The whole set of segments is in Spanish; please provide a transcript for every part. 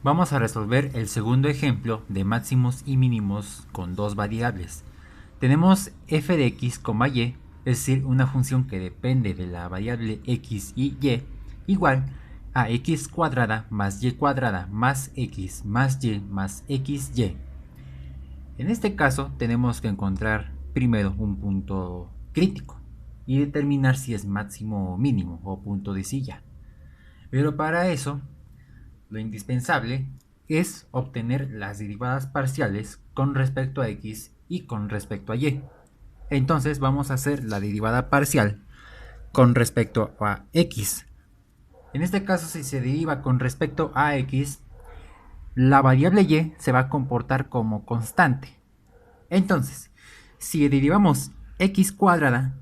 Vamos a resolver el segundo ejemplo de máximos y mínimos con dos variables. Tenemos f de x, y, es decir, una función que depende de la variable x y y, igual a x cuadrada más y cuadrada más x más y más xy. En este caso tenemos que encontrar primero un punto crítico y determinar si es máximo o mínimo o punto de silla. Pero para eso lo indispensable es obtener las derivadas parciales con respecto a x y con respecto a y. Entonces vamos a hacer la derivada parcial con respecto a x. En este caso, si se deriva con respecto a x, la variable y se va a comportar como constante. Entonces, si derivamos x cuadrada,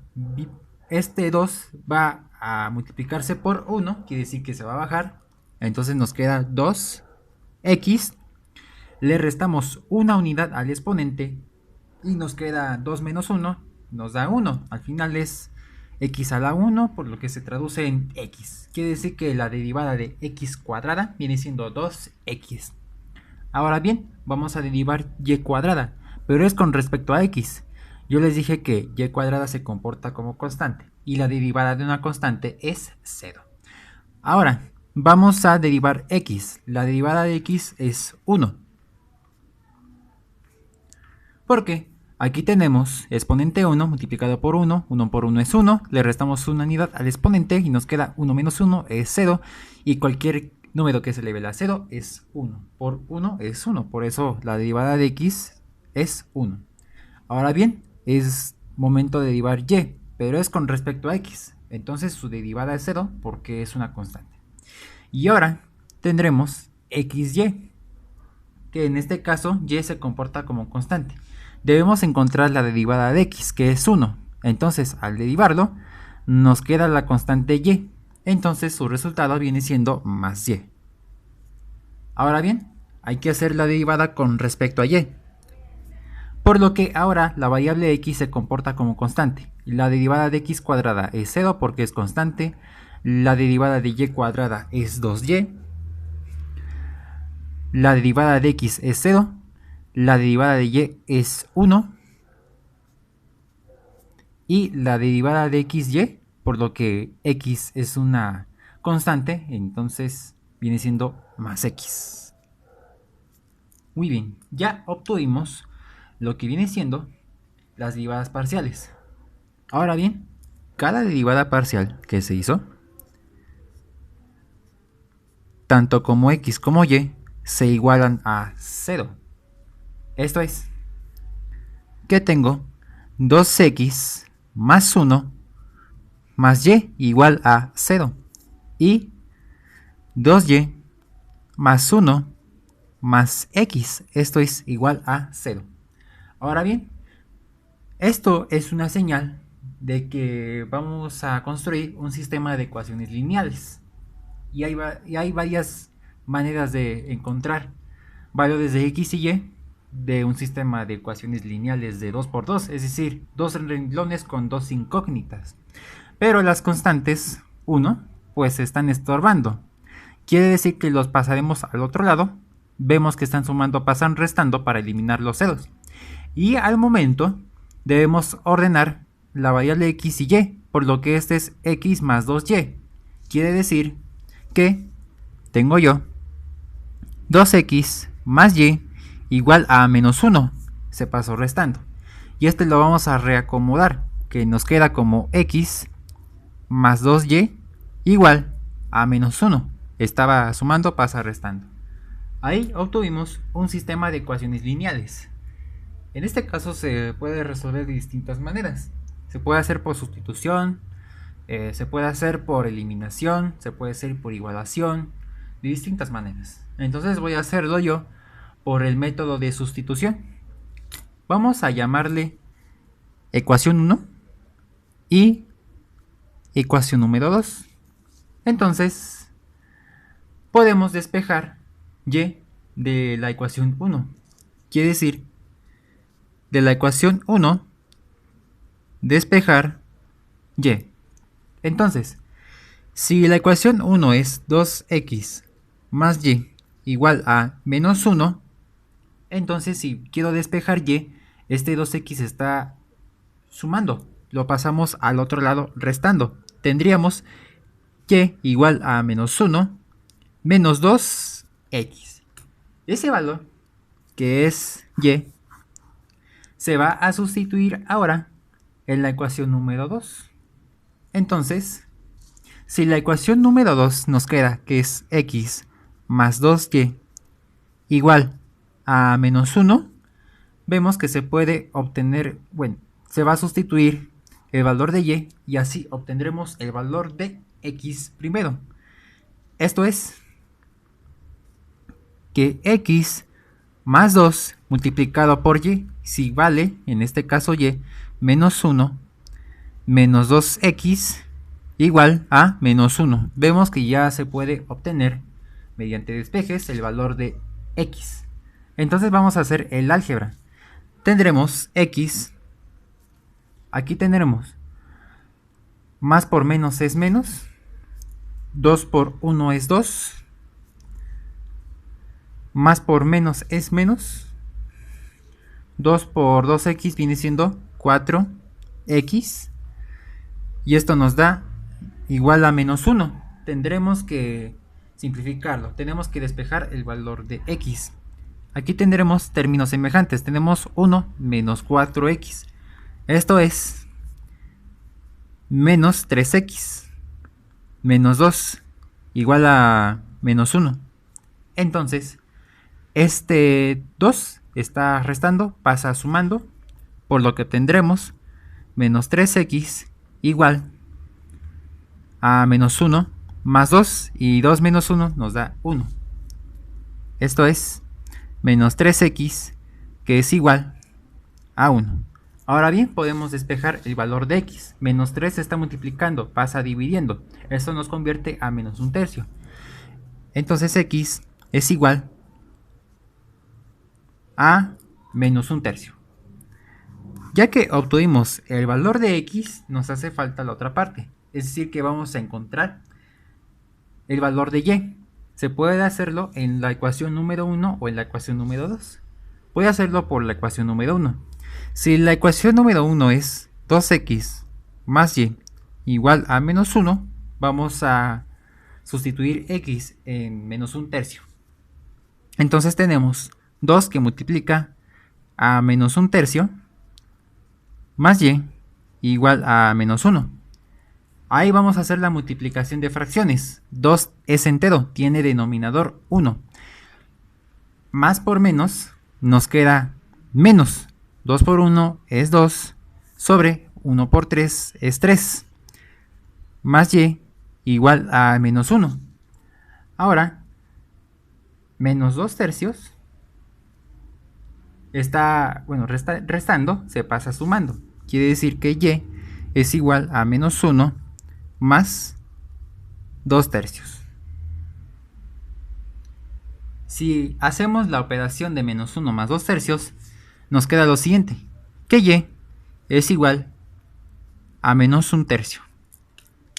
este 2 va a multiplicarse por 1, quiere decir que se va a bajar. Entonces nos queda 2x, le restamos una unidad al exponente y nos queda 2 menos 1, nos da 1. Al final es x a la 1, por lo que se traduce en x. Quiere decir que la derivada de x cuadrada viene siendo 2x. Ahora bien, vamos a derivar y cuadrada, pero es con respecto a x. Yo les dije que y cuadrada se comporta como constante y la derivada de una constante es 0. Ahora, vamos a derivar x. La derivada de x es 1. Porque aquí tenemos exponente 1 multiplicado por 1, 1 por 1 es 1, le restamos una unidad al exponente y nos queda 1 menos 1 es 0, y cualquier número que se eleve a 0 es 1, por 1 es 1, por eso la derivada de x es 1. Ahora bien, es momento de derivar y, pero es con respecto a x, entonces su derivada es 0 porque es una constante. Y ahora tendremos xy, que en este caso y se comporta como constante. Debemos encontrar la derivada de x, que es 1. Entonces, al derivarlo, nos queda la constante y. Entonces, su resultado viene siendo más y. Ahora bien, hay que hacer la derivada con respecto a y. Por lo que ahora la variable x se comporta como constante. La derivada de x cuadrada es 0 porque es constante. La derivada de y cuadrada es 2y. La derivada de x es 0. La derivada de y es 1. Y la derivada de xy, por lo que x es una constante, entonces viene siendo más x. Muy bien, ya obtuvimos lo que viene siendo las derivadas parciales. Ahora bien, cada derivada parcial que se hizo, tanto como x como y, se igualan a 0. Esto es, que tengo 2x más 1 más y igual a 0. Y 2y más 1 más x, esto es igual a 0. Ahora bien, esto es una señal de que vamos a construir un sistema de ecuaciones lineales. Y hay varias maneras de encontrar valores de x y y de un sistema de ecuaciones lineales de 2×2, es decir, dos renglones con dos incógnitas. Pero las constantes 1 pues están estorbando. Quiere decir que los pasaremos al otro lado. Vemos que están sumando, pasan restando para eliminar los ceros. Y al momento debemos ordenar la variable x y y, por lo que este es x más 2y. Quiere decir que tengo yo 2x más y igual a menos 1. Se pasó restando. Y este lo vamos a reacomodar, que nos queda como x más 2y igual a menos 1. Estaba sumando, pasa restando. Ahí obtuvimos un sistema de ecuaciones lineales. En este caso se puede resolver de distintas maneras. Se puede hacer por sustitución, se puede hacer por eliminación, se puede hacer por igualación, de distintas maneras. Entonces voy a hacerlo yo por el método de sustitución. Vamos a llamarle ecuación 1 y ecuación número 2. Entonces podemos despejar y de la ecuación 1. Quiere decir, de la ecuación 1, despejar y. Entonces, si la ecuación 1 es 2x más y igual a menos 1, entonces si quiero despejar y, este 2x está sumando, lo pasamos al otro lado restando. Tendríamos y igual a menos 1 menos 2x. Ese valor, que es y, se va a sustituir ahora en la ecuación número 2. Entonces, si la ecuación número 2 nos queda que es x más 2y igual a menos 1, vemos que se puede obtener, bueno, se va a sustituir el valor de y así obtendremos el valor de x primero. Esto es que x más 2 multiplicado por y, si vale, en este caso y, menos 1 menos 2x igual a menos 1. Vemos que ya se puede obtener mediante despejes el valor de x. Entonces vamos a hacer el álgebra. Tendremos x, aquí tendremos más por menos es menos, 2 por 1 es 2, más por menos es menos, 2 por 2x viene siendo 4x, y esto nos da igual a menos 1. Tendremos que simplificarlo, tenemos que despejar el valor de x. Aquí tendremos términos semejantes, tenemos 1 menos 4x, esto es menos 3x, menos 2, igual a menos 1. Entonces, este 2 está restando, pasa sumando, por lo que tendremos menos 3x igual a menos 1 más 2, y 2 menos 1 nos da 1. Esto es menos 3x, que es igual a 1. Ahora bien, podemos despejar el valor de x. Menos 3 se está multiplicando, pasa dividiendo. Esto nos convierte a menos 1/3. Entonces x es igual a menos 1/3. Ya que obtuvimos el valor de x, nos hace falta la otra parte. Es decir, que vamos a encontrar el valor de y. Se puede hacerlo en la ecuación número 1 o en la ecuación número 2. Voy a hacerlo por la ecuación número 1. Si la ecuación número 1 es 2x más y igual a menos 1, vamos a sustituir x en menos 1/3. Entonces tenemos 2 que multiplica a menos 1/3 más y igual a menos 1. Ahí vamos a hacer la multiplicación de fracciones. 2 es entero, tiene denominador 1. Más por menos nos queda menos. 2 por 1 es 2, sobre 1 por 3 es 3, más y igual a menos 1. Ahora, menos 2/3 está, bueno, restando, se pasa sumando. Quiere decir que y es igual a menos 1 más 2/3. Si hacemos la operación de menos 1 más 2/3, nos queda lo siguiente, que y es igual a menos 1/3.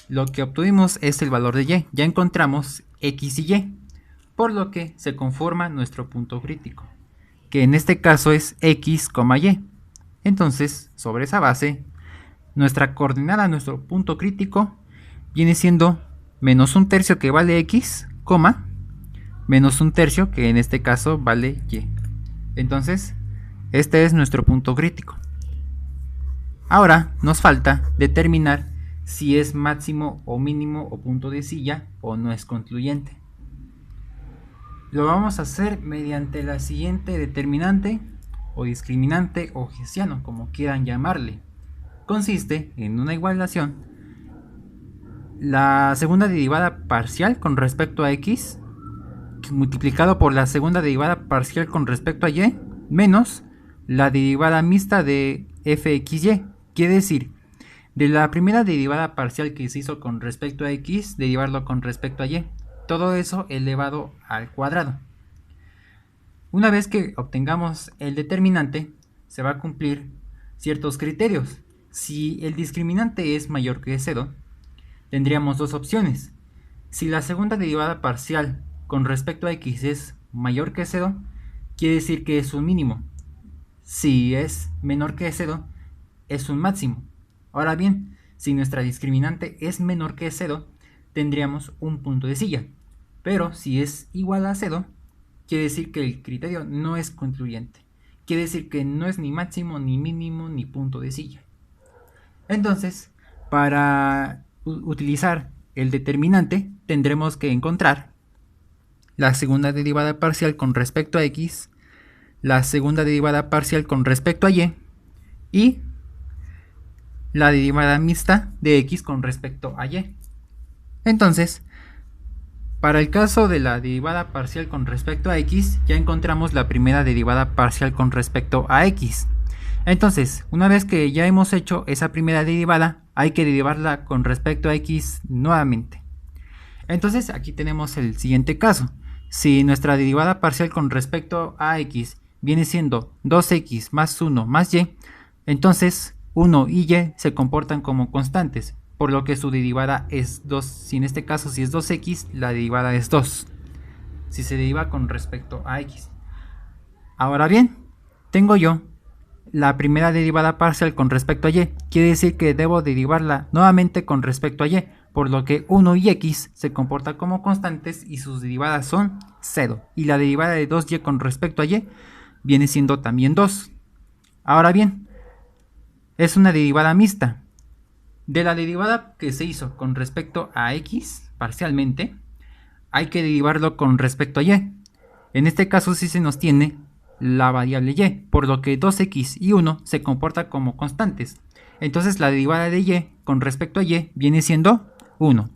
Lo que obtuvimos es el valor de y. Ya encontramos x y y, por lo que se conforma nuestro punto crítico, que en este caso es x, y. Entonces, sobre esa base, nuestra coordenada, nuestro punto crítico, viene siendo menos 1/3 que vale x, menos 1/3 que en este caso vale y. Entonces, este es nuestro punto crítico. Ahora nos falta determinar si es máximo o mínimo o punto de silla o no es concluyente. Lo vamos a hacer mediante la siguiente determinante o discriminante o hessiano, como quieran llamarle. Consiste en una igualación, la segunda derivada parcial con respecto a x multiplicado por la segunda derivada parcial con respecto a y menos la derivada mixta de fxy. Quiere decir, de la primera derivada parcial que se hizo con respecto a x, derivarlo con respecto a y. Todo eso elevado al cuadrado. Una vez que obtengamos el determinante, se va a cumplir ciertos criterios. Si el discriminante es mayor que 0, tendríamos dos opciones. Si la segunda derivada parcial con respecto a x es mayor que 0, quiere decir que es un mínimo. Si es menor que 0, es un máximo. Ahora bien, si nuestra discriminante es menor que 0, tendríamos un punto de silla. Pero si es igual a 0, quiere decir que el criterio no es concluyente. Quiere decir que no es ni máximo, ni mínimo, ni punto de silla. Entonces, para utilizar el determinante, tendremos que encontrar la segunda derivada parcial con respecto a x, la segunda derivada parcial con respecto a y la derivada mixta de x con respecto a y. Entonces, para el caso de la derivada parcial con respecto a x, ya encontramos la primera derivada parcial con respecto a x. Entonces, una vez que ya hemos hecho esa primera derivada, hay que derivarla con respecto a x nuevamente. Entonces, aquí tenemos el siguiente caso. Si nuestra derivada parcial con respecto a x viene siendo 2x más 1 más y, entonces 1 y y se comportan como constantes, por lo que su derivada es 2. Si en este caso, si es 2x, la derivada es 2. Si se deriva con respecto a x. Ahora bien, tengo yo la primera derivada parcial con respecto a y. Quiere decir que debo derivarla nuevamente con respecto a y, por lo que 1 y x se comportan como constantes y sus derivadas son 0. Y la derivada de 2y con respecto a y viene siendo también 2. Ahora bien, es una derivada mixta. De la derivada que se hizo con respecto a x parcialmente, hay que derivarlo con respecto a y. En este caso sí se nos tiene la variable y, por lo que 2x y 1 se comportan como constantes. Entonces la derivada de y con respecto a y viene siendo 1.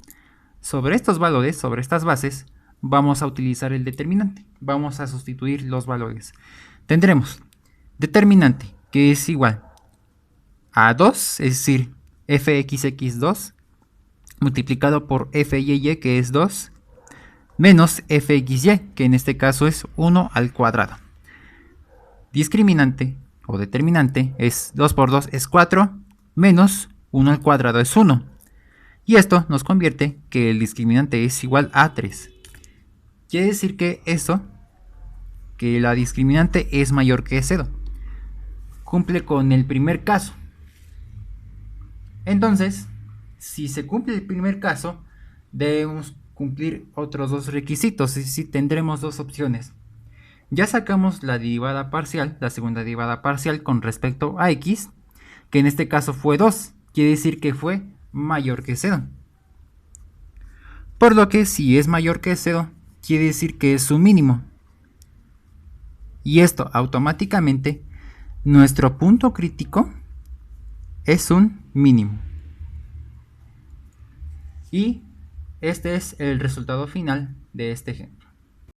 Sobre estos valores, sobre estas bases, vamos a utilizar el determinante. Vamos a sustituir los valores. Tendremos determinante, que es igual a 2, es decir, fxx2 multiplicado por fyy, que es 2, menos fxy, que en este caso es 1 al cuadrado. Discriminante o determinante es 2 por 2 es 4, menos 1 al cuadrado es 1. Y esto nos convierte que el discriminante es igual a 3. Quiere decir que que la discriminante es mayor que 0. Cumple con el primer caso. Entonces, si se cumple el primer caso, debemos cumplir otros dos requisitos, es decir, tendremos dos opciones. Ya sacamos la derivada parcial, la segunda derivada parcial con respecto a x, que en este caso fue 2, quiere decir que fue mayor que 0. Por lo que si es mayor que 0, quiere decir que es un mínimo. Y esto automáticamente, nuestro punto crítico es un mínimo. Y este es el resultado final de este ejemplo.